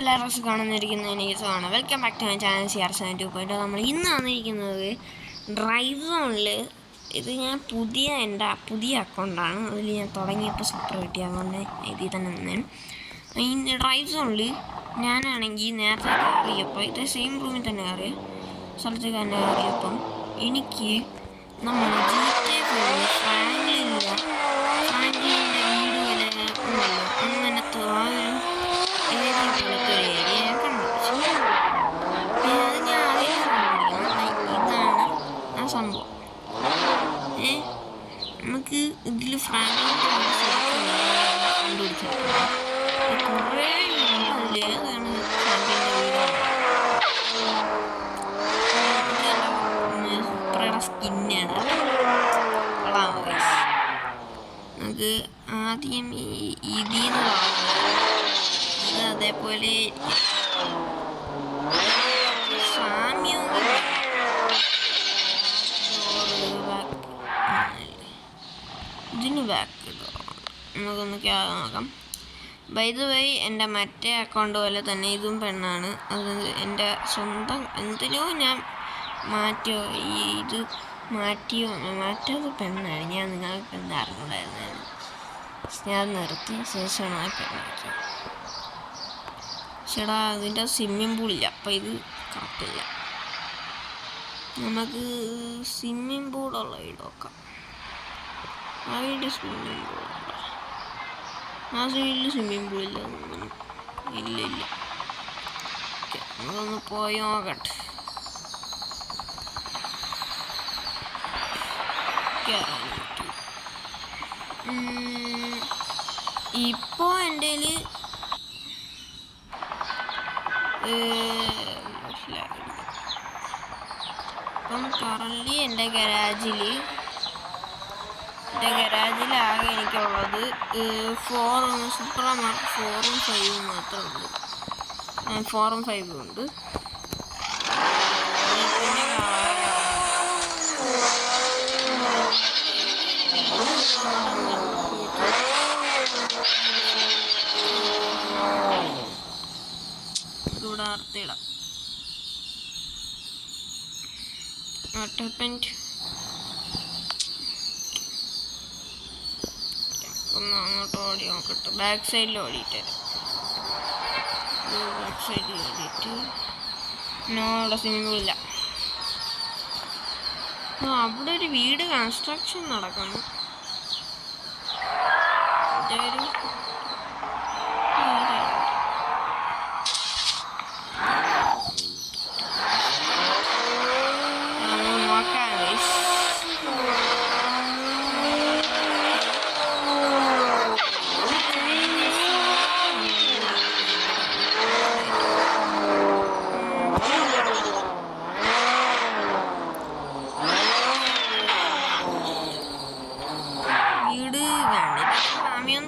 എല്ലാവരും കാണുന്നിരിക്കുന്നത് സുഖമാണ്. Welcome back to my channel CR72. നമ്മൾ ഇന്ന് വന്നിരിക്കുന്നത് ഡ്രൈവ് സോണിൽ. ഇത് ഞാൻ എൻ്റെ പുതിയ അക്കൗണ്ടാണ്. അതിൽ ഞാൻ തുടങ്ങിയപ്പോൾ സൂപ്പർ കിട്ടി, അതുകൊണ്ട് ഇതിൽ തന്നെ നിന്നാണ്. ഈ ഡ്രൈവ് സോണിൽ ഞാനാണെങ്കിൽ നേരത്തെ കയറിയപ്പോൾ ഇത് സെയിം റൂമിൽ തന്നെ കയറിയ സ്ഥലത്തേക്ക് തന്നെ കയറിയപ്പം എനിക്ക് നമ്മൾ ഫ്രാങ്ക്ലിൻ്റെ വീട് വരെ ഉണ്ടല്ലോ, അങ്ങനത്തെ ആ ഇതാണ് ആ സംഭവം. നമുക്ക് ഇതിൽ ഫ്രാങ്ക്ലിൻ കണ്ടുപിടിച്ചത് കുറേ അതിലേതാണ് ഫ്രാങ്ക്ലിൻ്റെ വീടാണ്. സൂപ്പറാണ്, സ്കിന്നാണ്. നമുക്ക് ആദ്യം ഇതിന്ന് ഇത് അതേപോലെ ഇതിന് ബാക്ക് ഇടുക. നമുക്കൊന്ന് നോക്കാം. ബൈ ദ വേ, എൻ്റെ മറ്റേ അക്കൗണ്ട് പോലെ തന്നെ ഇതും പെണ്ണാണ്. അത് എൻ്റെ സ്വന്തം എന്തിനോ ഞാൻ ഇത് മാറ്റത് പെണ്ണാണ്. ഞാൻ നിങ്ങൾക്ക് പെണ്ണ് അറിഞ്ഞൂടായിരുന്നു. ഞാൻ നിർത്തിയ ശേഷമാണ് ആ പെണ്ണാക്കി. ചേട്ടാ, അതിൻ്റെ സ്വിമ്മിംഗ് പൂളില്ല, അപ്പം ഇത് കറക്റ്റില്ല. നമുക്ക് സ്വിമ്മിംഗ് പൂളുള്ള വീട് നോക്കാം. അവിടെ സ്വിമ്മിംഗ് പൂളുണ്ടോ? ആ സൈഡിൽ സ്വിമ്മിംഗ് പൂളില്ല. ഇല്ല. നമുക്കൊന്ന് പോയി നോക്കട്ടെ. ഇപ്പോൾ എൻ്റെ ഇപ്പം കറൻലി എൻ്റെ ഗരാജിൽ ആകെ എനിക്കുള്ളത് 4 സൂപ്പർമാർക്ക് 4ഉം 5ഉം മാത്രമേ ഉള്ളൂ. 4ഉം 5ഉം ഉണ്ട്. ഇവിടെ അർത്തിയിടാം. ഒന്ന് അങ്ങോട്ട് ഓടി നോക്കട്ടെ. ബാക്ക് സൈഡിൽ ഓടിയിട്ട് അവിടെ സ്വിമ്മിംഗ് പൂളില്ല. അവിടെ ഒരു വീട് കൺസ്ട്രക്ഷൻ നടക്കുന്നു.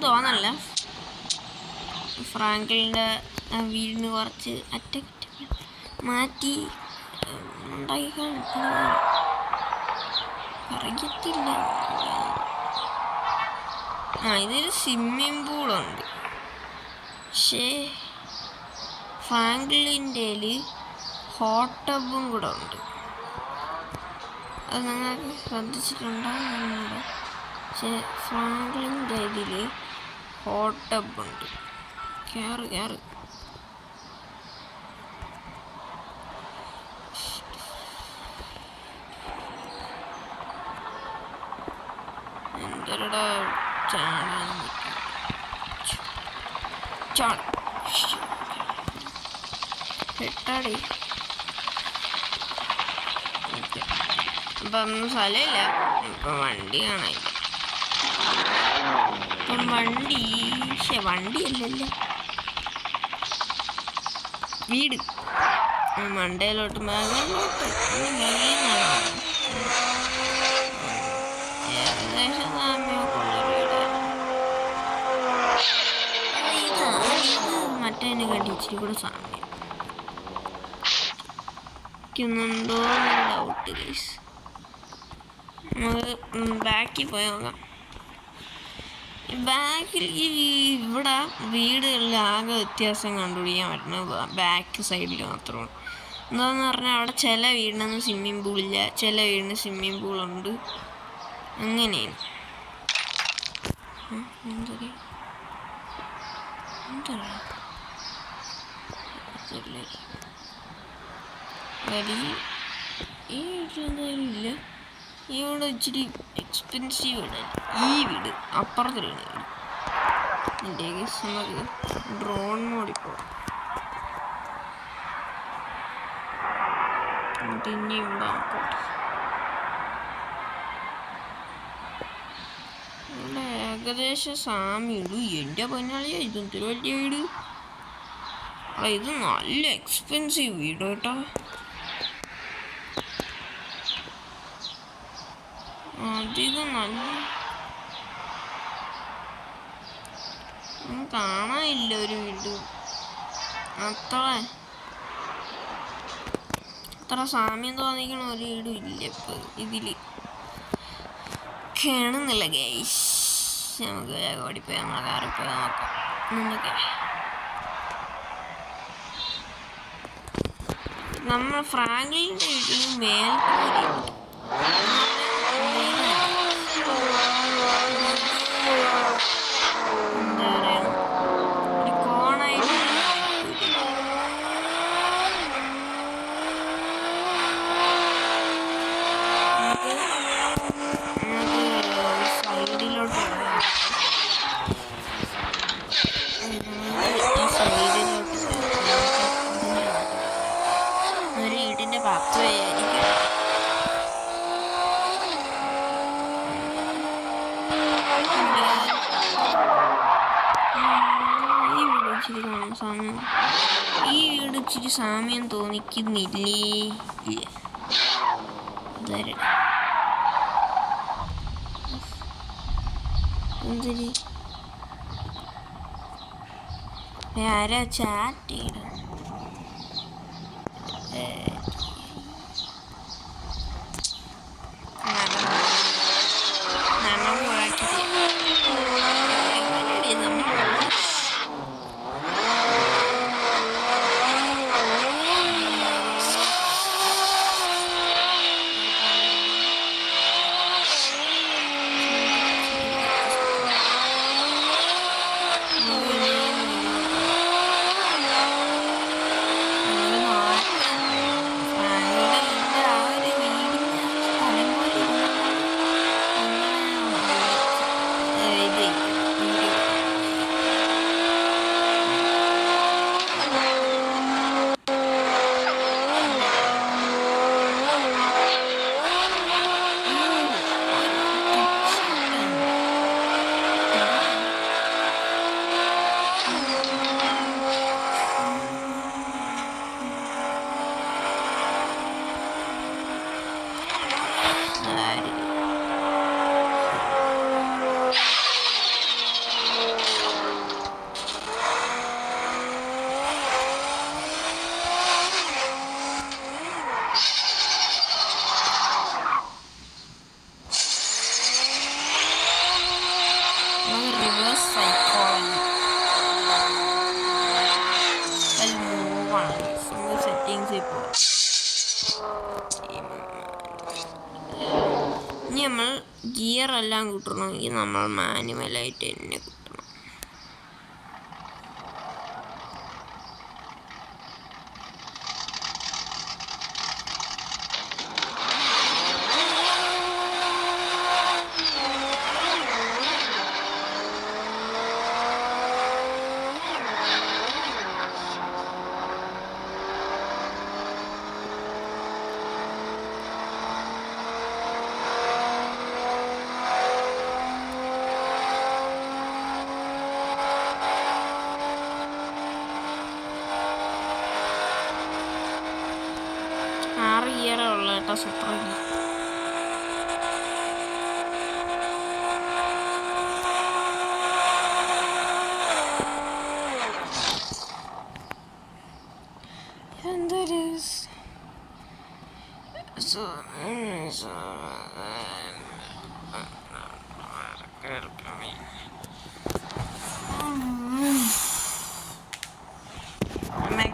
തോന്നല്ല, ഫ്രാങ്ക്ലിൻ്റെ വീടിന് കുറച്ച് അറ്റകുറ്റ മാറ്റി ഉണ്ടാക്കി അറിയത്തില്ല. ഇതൊരു സ്വിമ്മിംഗ് പൂളുണ്ട്. പക്ഷേ ഫ്രാങ്ക്ലിൻ്റെ ഹോട്ട് ടബും കൂടെ ഉണ്ട്. അത് നിങ്ങൾക്ക് ശ്രദ്ധിച്ചിട്ടുണ്ടാകുന്നുണ്ട്. പക്ഷേ ഫ്രാങ്ക്ലിൻ്റെ ഇതിൽ ഹോട്ട് ടബുണ്ട്. കയറ് എന്തരടാ പെട്ടാടി. ഇപ്പം സ്ഥലമില്ല. ഇപ്പം വണ്ടി കാണാനില്ല. ഇപ്പം വണ്ടിയല്ലല്ലോ, വീട് മണ്ടയിലോട്ട് ഏകദേശം മറ്റേനെ കണ്ടി ഇച്ചിരി കൂടെ സാമ്യം ുന്നുണ്ടോ ഡൗട്ട്. നമുക്ക് ബാക്കിൽ പോയി നോക്കാം. ബാക്കിൽ ഇവിടെ വീടുകളിൽ ആകെ വ്യത്യാസം കണ്ടുപിടിക്കാൻ പറ്റുന്നത് ബാക്ക് സൈഡിൽ മാത്രമാണ്. എന്താന്ന് പറഞ്ഞാൽ അവിടെ ചില വീടിനൊന്നും സ്വിമ്മിങ് പൂളില്ല, ചില വീടിന് സ്വിമ്മിങ് പൂളുണ്ട്. അങ്ങനെയാണ്. ഈ വീട്ടിലെന്തായാലും ഇല്ല. ഈ വീട് ഇച്ചിരി എക്സ്പെൻസീവ് വീടല്ല. ഈ വീട് അപ്പുറത്തൊരു വീട്. എൻ്റെ നമുക്ക് ഡ്രോൺ മോഡിൽ പോകാം. ഇനി ഇവിടെ നോക്കട്ടെ. ഇവിടെ ഏകദേശം സാമ്യമുള്ളൂ. എൻ്റെ പൊന്നാളിയാ ഇതൊരു വലിയ വീട്. ഇത് നല്ല എക്സ്പെൻസീവ് വീട് കേട്ടോ. അധികം നല്ല കാണാനില്ല ഒരു വീട്. അത്ര സാമ്യം തോന്നിക്കണ ഒരു വീടും ഇല്ല ഇപ്പൊ ഇതില്. കാണുന്നില്ല ഗൈസ്. നമുക്ക് വേഗം ഓടിപ്പോയി നമ്മളെ കാറിൽ പോയി നോക്കാം. എന്തൊക്കെ നമ്മൾ ഫ്രാങ്ക്ലിൻ്റെ വീട്ടിൽ മേൽക്കൂരയുണ്ട്. എന്താ പറയുക, ഒരു കോണായിട്ട് സൈഡിലോട്ട് ഒരു വീടിൻ്റെ പപ്പയായിരിക്കും. ഈ വീട് ഇച്ചിരി സാമ്യം തോന്നിക്കുന്നില്ലേ? എന്തൊരു ആരാ ചാറ്റ് ചെയ്യണം? ഇനി നമ്മൾ ഗിയർ എല്ലാം കൂട്ടണമെങ്കിൽ നമ്മൾ മാനുവലായിട്ട് തന്നെ കൂട്ടണം. ഉള്ള കേട്ടോ സൂപ്പർ. എന്തൊരു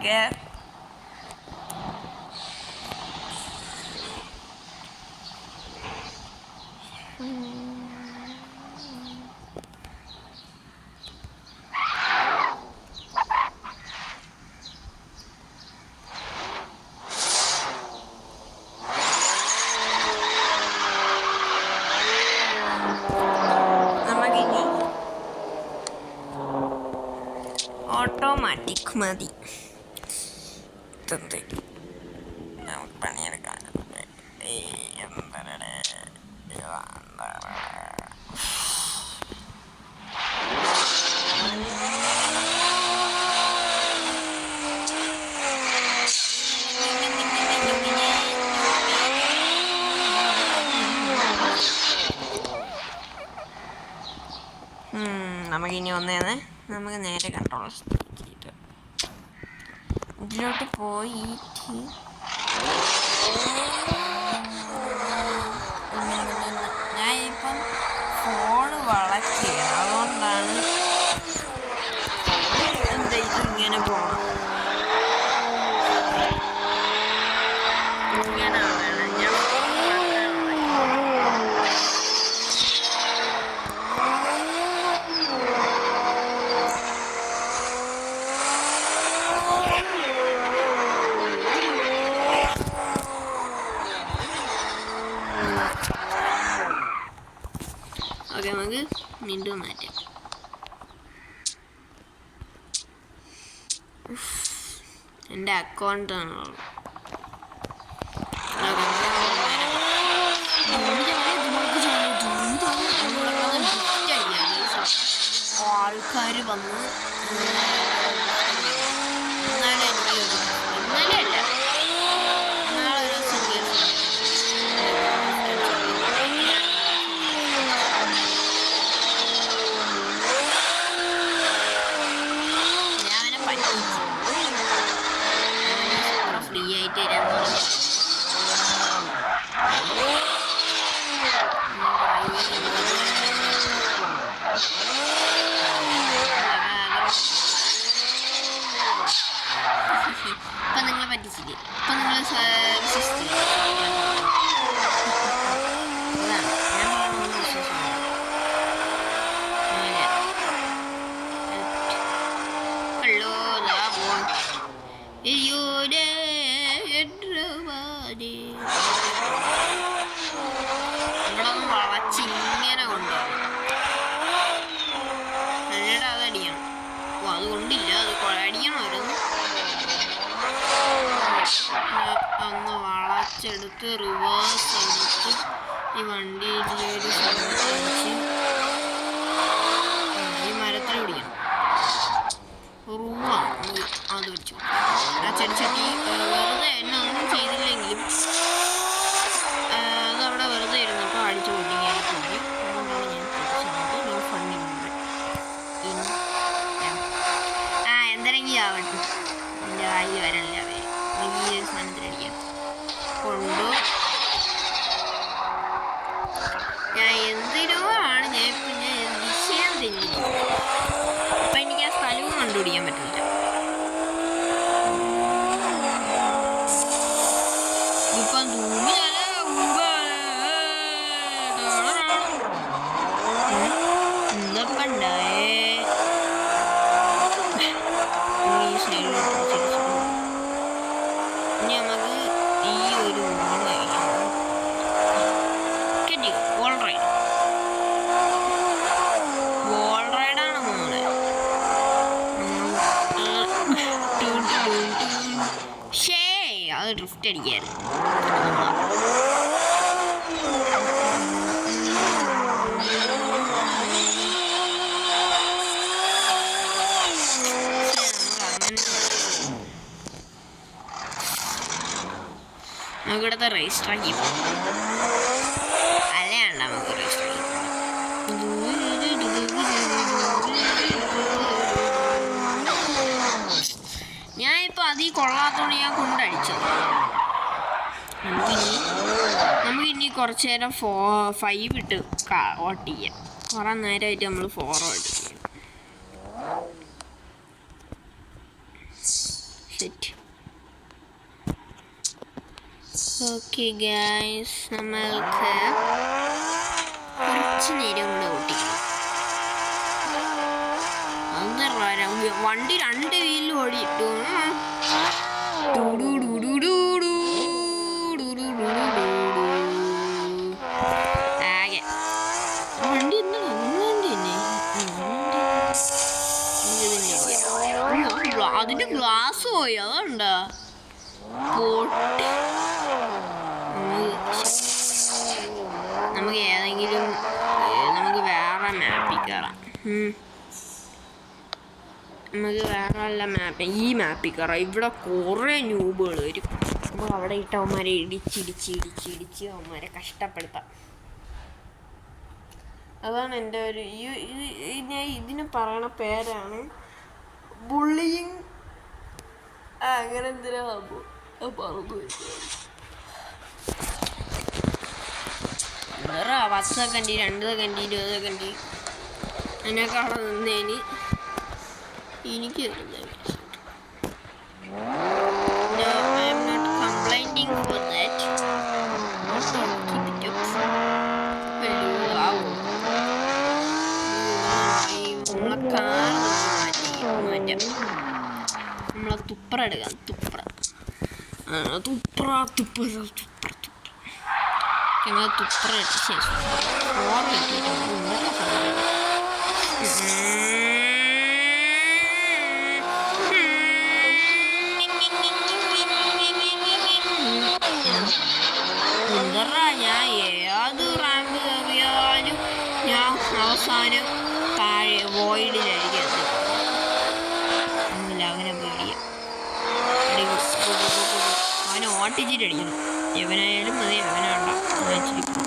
ഓക്കെ. ഓട്ടോമാറ്റിക് മതി. നമുക്ക് പണിയെടുക്കാൻ നമുക്കിനി വന്നേന്ന് നമുക്ക് നേരെ കൺട്രോൾ ചെയ്തിട്ട് ഇതിലോട്ട് പോയിട്ട് ഞാനിപ്പം ഫോണ് വളയ്ക്കുകയാണ്. അതുകൊണ്ടാണ് എന്താ ഇതിങ്ങനെ പോകണം. ഇങ്ങനെയാണ് ഞാൻ ഓക്കെ. നമുക്ക് വീണ്ടും മാറ്റാം. എൻ്റെ അക്കൗണ്ട് ആണുള്ളത്. ആൾക്കാർ വന്ന് ഇന്നലെ അല്ല നാളെ ഒരു ഫ്രീ ആയിട്ട് തരാൻ പറഞ്ഞു. ഇപ്പം നിങ്ങളെ പറ്റിച്ചില്ലേ? ഇപ്പം നിങ്ങൾ വിശ്വസിച്ചില്ലേ? ഞാൻ പറഞ്ഞൊന്നും വിശ്വസിക്കില്ല. ഹലോ ഇവിടെ ഒന്ന് വളച്ചിങ്ങനെ കൊണ്ടുപോകും. എന്നിട്ട് അതടിയണം. ഓ അത് കൊണ്ടില്ല, അത് അടിയണമായിരുന്നു. ഒന്ന് വളച്ചെടുത്ത് റിവേഴ്സ് എടുത്ത് ഈ വണ്ടിയിലൊരു ഈ മരത്തിൽ പിടിക്കണം. റൂമാണ് അത് വെച്ചു. ആ ചെടിച്ചട്ടി വെറുതെ എന്നെ ഒന്നും ചെയ്തില്ലെങ്കിലും അതവിടെ വെറുതെ ഇരുന്നപ്പോൾ അടിച്ചു പൊട്ടിക്കാനിട്ടുണ്ട്. അതുകൊണ്ടാണ് ഞാൻ പൊട്ടിച്ചത്. No funny moment. എന്തെങ്കിലും ആവട്ടെ, എൻ്റെ വായിൽ വരല്ല പേര് വലിയൊരു സാധനത്തിലടിക്കാം കൊണ്ടു. ഞാൻ എന്തിനോ ആണ് ഞാൻ ഇപ്പം വിഷയം തെന്നില്ല. അപ്പം എനിക്ക് ആ സ്ഥലവും കണ്ടുപിടിക്കാൻ പറ്റില്ല. ഇപ്പം ഉണ്ടായേ ഇനി നമുക്ക് ഈ ഒരു വോൾ റൈഡാണ് മോനെ. ഷേ അത് ഡ്രിഫ്റ്റ് അടിക്കായിരുന്നു. നമുക്ക് ഇവിടുത്തെ രജിസ്റ്റർ ആക്കി അല്ലാണ്ട് നമുക്ക് രജിസ്റ്റർ ആക്കി. ഞാൻ ഇപ്പൊ അതിൽ കൊള്ളാത്തോണ്ട് ഞാൻ കൊണ്ടടിച്ചത്. നമുക്കിനി കുറച്ചു നേരം 5 ഇട്ട് വോട്ട് ചെയ്യാം. കുറെ നേരമായിട്ട് നമ്മൾ 4 വോട്ട് ചെയ്യും. സെറ്റ്. ഓക്കെ ഗൈസ്, നമ്മൾക്ക് കുറച്ച് നേരം കൂടെ ഓട്ടിക്കണം. വണ്ടി 2 വീലിൽ ഓടിയിട്ടു. വണ്ടി എന്താ വണ്ടി തന്നെ. അതിന്റെ ഗ്ലാസ് പോയി, അതുകൊണ്ടാ പൊട്ടി. നമുക്ക് ഏതെങ്കിലും നമുക്ക് വേറെ മാപ്പിൽ കയറാം. നമുക്ക് വേറെ വല്ല മാപ്പ്, ഈ മാപ്പിൽ കയറാം. ഇവിടെ കുറേ ന്യൂബുകൾ വരും. നമുക്ക് അവിടെ ഇട്ട് അവന്മാരെ ഇടിച്ച് അവന്മാരെ കഷ്ടപ്പെടുത്താം. അതാണ് എൻ്റെ ഒരു ഞാൻ ഇതിന് പറയണ പേരാണ് ബുള്ളിയിങ്. അങ്ങനെ എന്തിനാ പറഞ്ഞു വേറെ 10 സെക്കൻഡ് 2 സെക്കൻഡ് 20 സെക്കൻഡ് അതിനൊക്കെ അവിടെ നിന്നേന് എനിക്ക് നമ്മളെ തുപ്ര എടുക്കാം. തുപ്ര അടിച്ച ശേഷം ഞാൻ ഏത് റാമ്പ് കയറിയാലും ഞാൻ അവസാനം താഴെ വോയിഡിലായിരിക്കും. അവനെ പേടിയ അവനെ ഓട്ടിച്ചിട്ടടിക്കണം. എവനായാലും മതി, അവനുണ്ടോ വെച്ചിരിക്കും.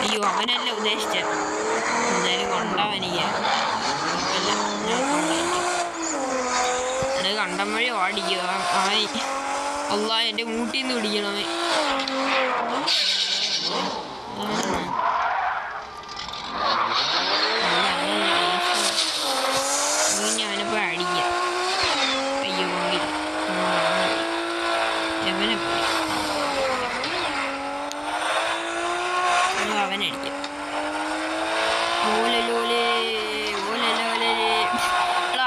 അയ്യോ, അവനല്ല ഉദ്ദേശിച്ചത്. എന്തായാലും കൊണ്ടവനില്ല. അത് കണ്ടം വഴി ഓടിക്കുക. അവൻ അള്ളാ എൻ്റെ മൂട്ടിൽ നിന്ന് പിടിക്കണവൻ. ഇനി അവനിപ്പോൾ അടിക്കാം. അയ്യോ അവനെ അവനടിക്കാം.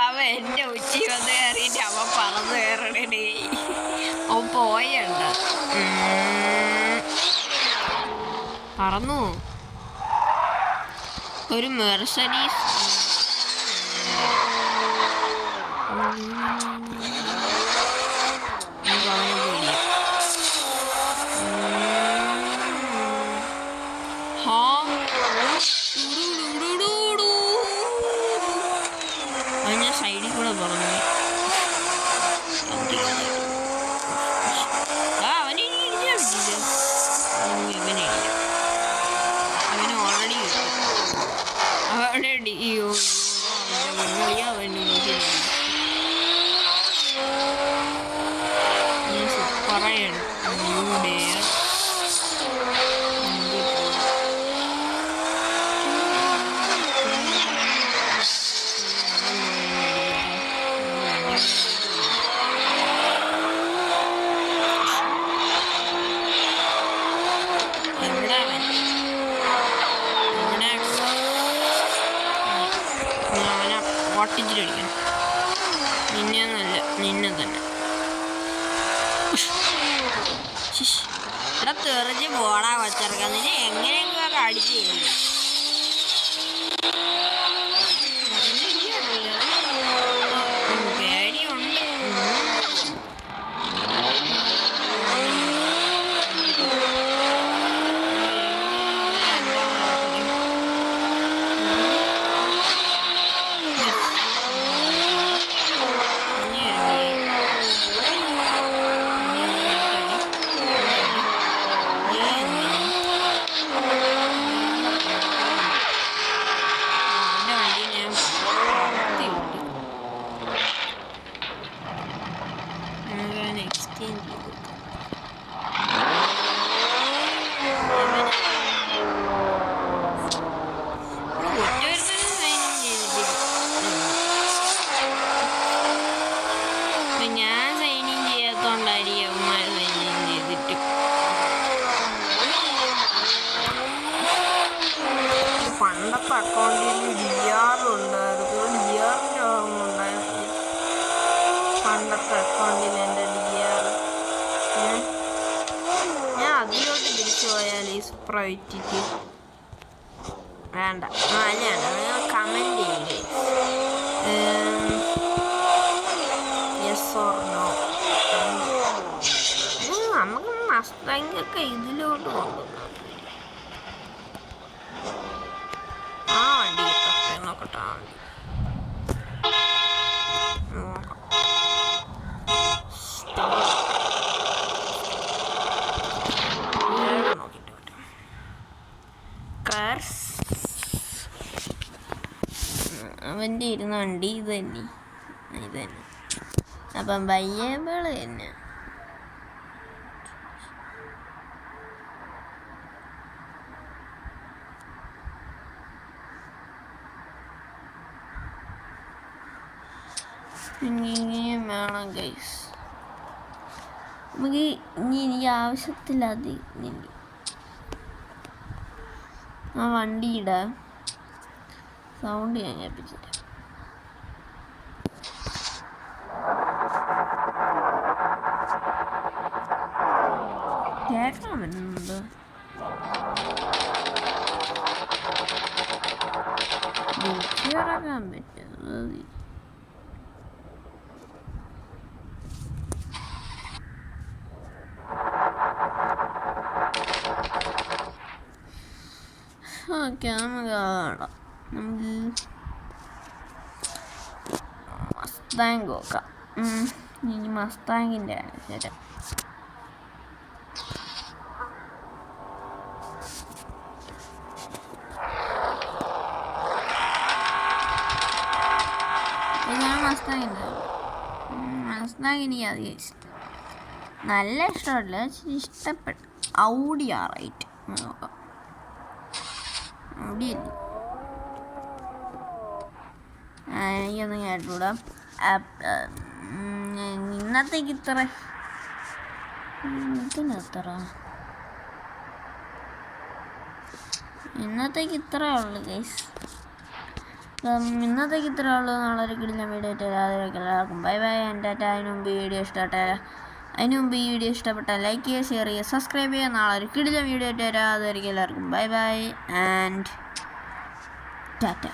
അവൻ എൻ്റെ ഉച്ചി വന്ന് കയറിയിട്ട് അവൻ പറന്ന് കയറണേ. അവൻ പോയണ്ട പറന്നു. ഒരു മെർസഡീസ് ഞാൻ സൈഡിൽ കൂടെ പറഞ്ഞു. അവനെ ഓൾറെഡി അവിടെ പറയണം. ഓട്ടിച്ചിട്ടടിക്കണം. നിന്നെ തന്നെ ഇവിടെ തെറിച്ച് പോടാ കൊച്ചിറക്കാൻ. നിന്നെ എങ്ങനെയെങ്കിലും അടിച്ച് ചെയ്യില്ല. പേടിയുണ്ട്. ഞാൻ അക്കൗണ്ടിൽ എൻ്റെ DR ഞാൻ അതിലോട്ട് തിരിച്ചു പോയാൽ ഈ സൂപ്പർ വിറ്റിട്ട് വേണ്ട. അല്ലാണ് കമൻറ്റ് ചെയ്യേ യെസ് ഓർ നോ. നമുക്ക് മസ്താങ്ങൊക്കെ ഇതിലോട്ട് കൊണ്ടുവന്നു. ആ വണ്ടി കിട്ടട്ടെ നോക്കട്ടെ. ആ വണ്ടി അവൻ്റെ ഇരുന്ന വണ്ടി ഇത് തന്നെ. അപ്പം ബയ്യബിള് തന്നെ. ഇനിയും വേണം ഗൈസ്. നമുക്ക് എനിക്ക് ആവശ്യത്തിലതി ആ വണ്ടിയുടെ സൗണ്ട് ഞാൻ കേൾപ്പിച്ചിട്ട് കേൾക്കാൻ പറ്റുന്നുണ്ട്. ഇറങ്ങാൻ പറ്റുന്നത് ഓക്കെ. നമുക്ക് മസ്താങ് നോക്കാം. ഇനി മസ്താങ്ങിൻ്റെ ആണ് ശരി. ഇതാണ് മസ്താങ്ങിൻ്റെ. മസ്താങ് എനിക്ക് അധികം ഇഷ്ടം. നല്ല ഇഷ്ടമല്ല, ഇഷ്ടപ്പെട്ടു. ഔഡി R8 നോക്കാം. ഔഡിയല്ലേ എനിക്കൊന്നും കേട്ടൂടാ. ഇന്നത്തേക്ക് ഇത്ര ഉള്ളു ഗൈസ്. ഇന്നത്തേക്ക് ഇത്ര ഉള്ളൂ. നാളെ ഒരു കിടിലൻ വീഡിയോ ഇട്ട് എല്ലാവർക്കും ബൈ ബൈ. എൻ്റെ അതിന് മുമ്പ് ഈ വീഡിയോ ഇഷ്ടപ്പെട്ടാൽ ലൈക്ക് ചെയ്യുക, ഷെയർ ചെയ്യുക, സബ്സ്ക്രൈബ് ചെയ്യുക. നാളെ ഒരു കിടിലൻ വീഡിയോ ഇട്ട് എല്ലാവർക്കും ബൈ ബൈ ആൻഡ് ടാറ്റ.